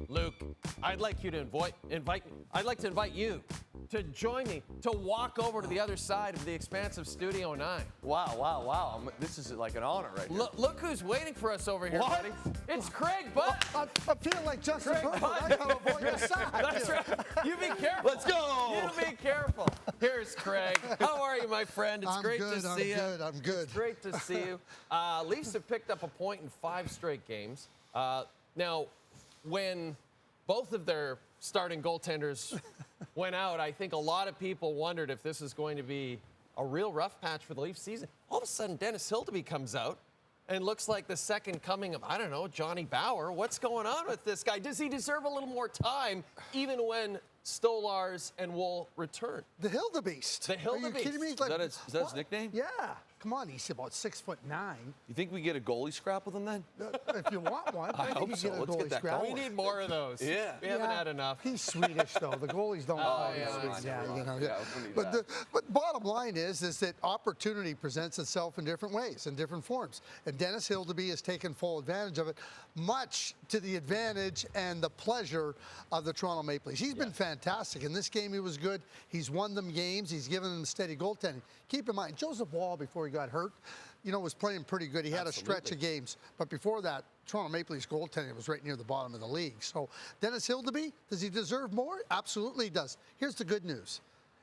Luke, I'd like to invite you to join me to walk over to the other side of the expansive Studio 9. Wow. This is like an honor right here. Look who's waiting for us over here, buddy. It's Craig Butt. I feel like Justin Herbert. I gotta avoid the side. That's right. You be careful. Let's go. You be careful. Here's Craig. How are you, my friend? It's great to see you. I'm good. It's great to see you. Leafs have picked up a point in 5 straight games. Now, when both of their starting goaltenders went out, I think a lot of people wondered if this is going to be a real rough patch for the Leafs season. All of a sudden, Dennis Hildeby comes out and looks like the second coming of, I don't know, Johnny Bauer. What's going on with this guy? Does he deserve a little more time, even when Stolarz and Woll return? The Hildebeest. The Are you Hildebeest. kidding me? Is that his nickname? Yeah. Come on, he's about 6'9". You think we get a goalie scrap with him then? If you want one, I hope you so. get a Let's goalie get that scrap. We need more of those. Yeah. We haven't had enough. He's Swedish, though. The goalies don't play yeah, Swedish. that's Yeah, wrong. you know. Yeah, we need But that. but bottom line is that opportunity presents itself in different ways, in different forms. And Dennis Hildeby has taken full advantage of it, much to the advantage and the pleasure of the Toronto Maple Leafs. He's been fantastic. In this game, he was good. He's won them games. He's given them steady goaltending. Keep in mind, Joseph Woll, before he got hurt, was playing pretty good. He had a stretch of games. But before that, Toronto Maple Leafs goaltending was right near the bottom of the league. So Dennis Hildeby, does he deserve more? Absolutely he does. Here's the good news.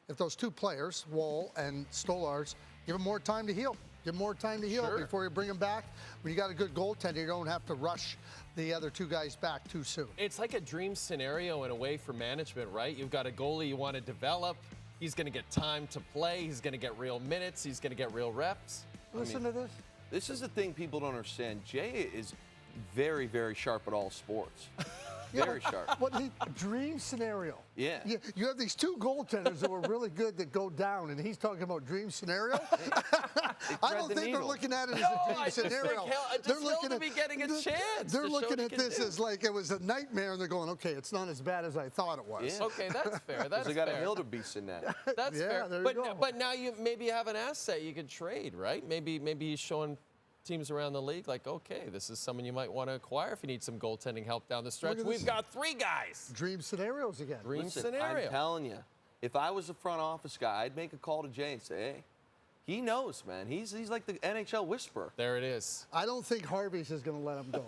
If those two players, Woll and Stolarz, give him more time to heal. Give him more time to heal before you bring him back. When you got a good goaltender, you don't have to rush the other two guys back too soon. It's like a dream scenario in a way for management, right? You've got a goalie you want to develop. He's going to get time to play. He's going to get real minutes. He's going to get real reps. Listen to this. This is the thing people don't understand. Jay is very, very sharp at all sports. Very sharp. What dream scenario? Yeah. You have these two goaltenders that were really good that go down, and he's talking about dream scenario. I don't think they're looking at it as a dream scenario. They're looking at me getting a chance. They're looking at this as like it was a nightmare, and they're going, "Okay, it's not as bad as I thought it was." Yeah. Okay, that's fair. That's They got a fair. Hildebeest in that. That's Yeah, fair. there you But go. but now you maybe have an asset you could trade, right? Maybe he's showing teams around the league like, okay, this is someone you might want to acquire if you need some goaltending help down the stretch. at We've this. got 3 guys. Dream scenarios again. Dream Listen, scenario. I'm telling you, if I was a front office guy, I'd make a call to Jay and say, hey, he knows, man. He's like the NHL whisperer. There it is. I don't think Harvey's is going to let him go.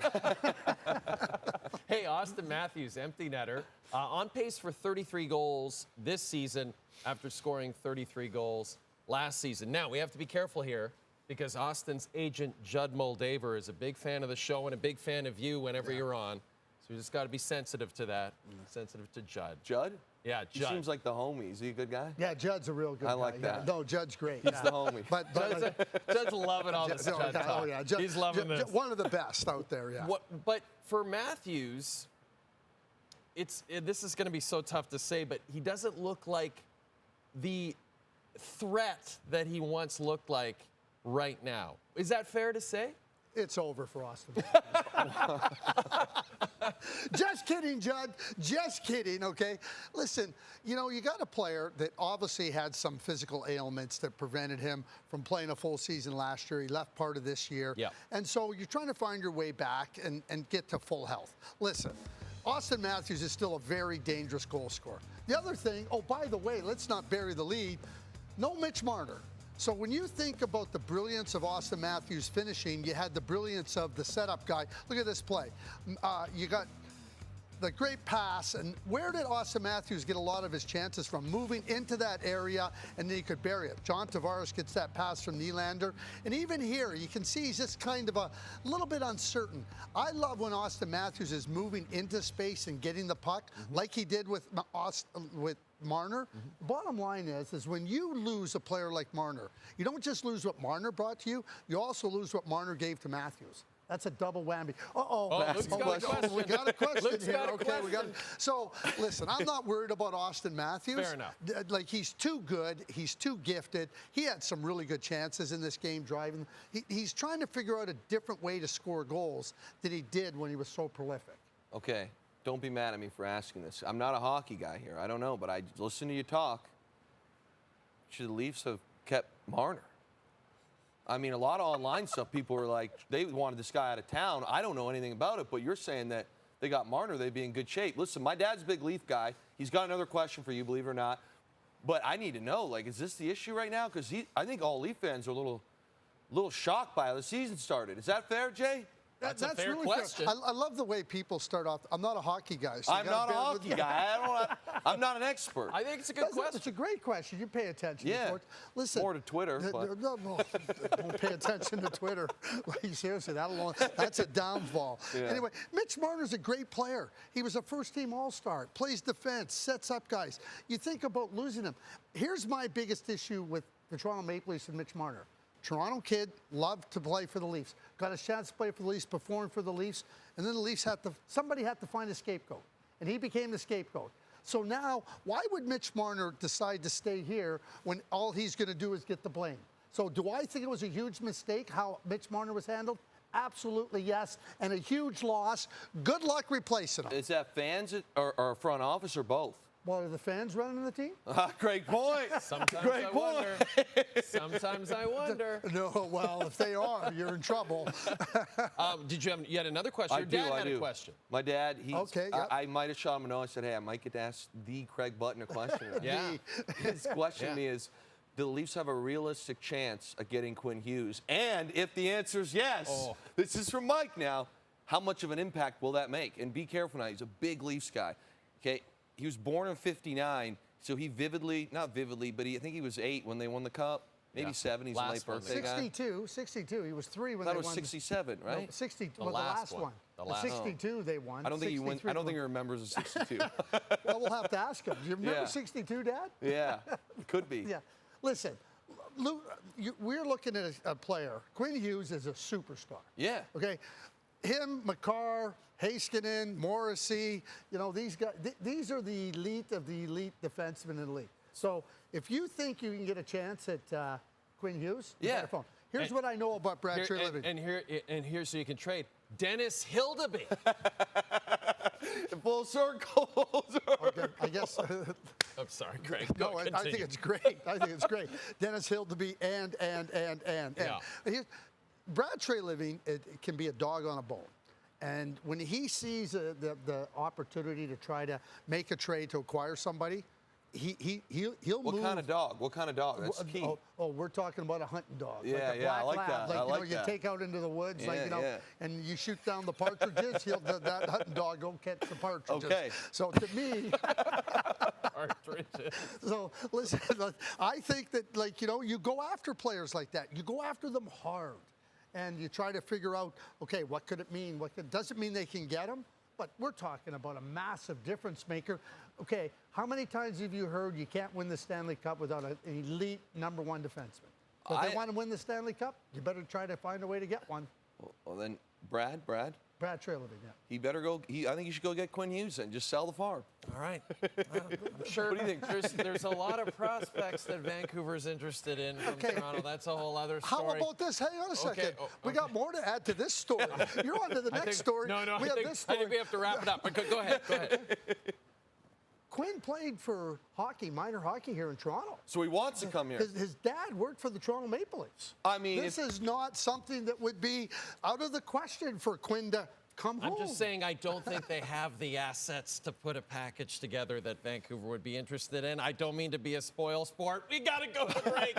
Hey, Auston Matthews, empty netter, on pace for 33 goals this season after scoring 33 goals last season. Now, we have to be careful here because Austin's agent, Judd Moldaver, is a big fan of the show and a big fan of you whenever you're on. So we just got to be sensitive to that, sensitive to Judd. Judd? Yeah, He Judd. seems like the homie. Is he a good guy? Yeah, Judd's a real good I guy. like that. Yeah. No, Judd's great. He's the homie. But Judd's loving all this Judd talk. oh, yeah. Judd, He's loving this. One of the best out there, yeah. But for Matthews, this is going to be so tough to say, but he doesn't look like the threat that he once looked like right now. Is that fair to say? It's over for Austin. Just kidding, Judd. Just kidding, okay? Listen, you got a player that obviously had some physical ailments that prevented him from playing a full season last year. He left part of this year. Yeah. And so you're trying to find your way back and get to full health. Listen, Auston Matthews is still a very dangerous goal scorer. The other thing, oh, by the way, let's not bury the lead. No Mitch Marner. So when you think about the brilliance of Auston Matthews finishing, you had the brilliance of the setup guy. Look at this play. You got the great pass, and where did Auston Matthews get a lot of his chances from? Moving into that area, and then he could bury it. John Tavares gets that pass from Nylander, and even here, you can see he's just kind of a little bit uncertain. I love when Auston Matthews is moving into space and getting the puck, like he did with Marner. Bottom line is when you lose a player like Marner, you don't just lose what Marner brought to you, you also lose what Marner gave to Matthews. That's a double whammy. Luke's got a question. We got a question Luke's here. got a Okay, we got. question. So listen, I'm not worried about Auston Matthews. Fair enough. Like he's too good. He's too gifted. He had some really good chances in this game driving. He's trying to figure out a different way to score goals than he did when he was so prolific. Okay, don't be mad at me for asking this. I'm not a hockey guy here. I don't know, but I listen to you talk. Should the Leafs have kept Marner? I mean, a lot of online stuff, people were like, they wanted this guy out of town. I don't know anything about it, but you're saying that they got Marner, they'd be in good shape. Listen, my dad's a big Leaf guy. He's got another question for you, believe it or not. But I need to know, like, is this the issue right now? Because I think all Leaf fans are a little shocked by how the season started. Is that fair, Jay? That's a fair really question. Fair. I love the way people start off. I'm not a hockey guy. So I'm not a hockey guy. I'm not an expert. I think it's a good question. It's a great question. You pay attention to sports. Listen, more to Twitter. But. No, don't pay attention to Twitter. Like, seriously, that's a downfall. Yeah. Anyway, Mitch Marner's a great player. He was a first-team All-Star, plays defense, sets up guys. You think about losing him. Here's my biggest issue with the Toronto Maple Leafs and Mitch Marner. Toronto kid, loved to play for the Leafs. Got a chance to play for the Leafs, perform for the Leafs, and then the Leafs somebody had to find a scapegoat, and he became the scapegoat. So now, why would Mitch Marner decide to stay here when all he's going to do is get the blame? So do I think it was a huge mistake how Mitch Marner was handled? Absolutely yes, and a huge loss. Good luck replacing him. Is that fans or front office or both? Well, are the fans running the team? Great point. Sometimes Great I point. wonder. Sometimes I wonder. No, well, if they are, you're in trouble. Did you have yet another question? Your dad had a question. My dad, Okay, yep. I might have shot him a note. I said, hey, I might get to ask the Craig Button a question. Yeah. His question to me is, do the Leafs have a realistic chance of getting Quinn Hughes? And if the answer is yes, this is from Mike now, how much of an impact will that make? And be careful now, he's a big Leafs guy. Okay, he was born in '59, so he not vividly, but I think he was 8 when they won the Cup. Maybe 7. He's a late birthday guy. 62. He was 3 when That they was won. 67, right? No, 60 The was last the one. last The one. last 62 they won. I don't think he went. I don't think he won. remembers the 62. Well, we'll have to ask him. Do you remember Yeah. 62, Dad? Yeah, could be. Yeah. Listen, Luke, we're looking at a player. Quinn Hughes is a superstar. Yeah. Okay. Him, McCarr, Heiskanen, Morrissey, these guys, these are the elite of the elite defensemen in the league. So if you think you can get a chance at Quinn Hughes, you better phone. Here's what I know about Brad Treliving. And here's so you can trade. Dennis Hildeby. Full circle. Okay, I guess. I'm sorry, Craig. No, I think it's great. I think it's great. Dennis Hildeby and. Yeah. Brad Treliving, it can be a dog on a bone. And when he sees the opportunity to try to make a trade to acquire somebody, he'll move. What kind of dog? What kind of dog? That's the key. Oh, we're talking about a hunting dog. Yeah, like a yeah, I black like lab. that. I like you that. take out into the woods, Yeah. and you shoot down the partridges. That hunting dog go catch the partridges. Okay. So to me, Partridges. so listen, I think that you go after players like that. You go after them hard, and you try to figure out, okay, what could it mean? Doesn't mean they can get them, but we're talking about a massive difference maker. Okay, how many times have you heard you can't win the Stanley Cup without an elite #1 defenseman? So if they want to win the Stanley Cup, you better try to find a way to get one. Well, then Brad, Treliving, yeah. he better go. I think you should go get Quinn Hughes and just sell the farm. All right. I'm sure. What do you think? There's a lot of prospects that Vancouver's interested in from Toronto. That's a whole other story. How about this? Hang on a second. Okay. We got more to add to this story. You're on to the next story. No. We have this story. I think we have to wrap it up. But go ahead. Quinn played for minor hockey here in Toronto. So he wants to come here. His dad worked for the Toronto Maple Leafs. I mean, this is not something that would be out of the question for Quinn to come home. I'm just saying I don't think they have the assets to put a package together that Vancouver would be interested in. I don't mean to be a spoil sport. We got to go to break.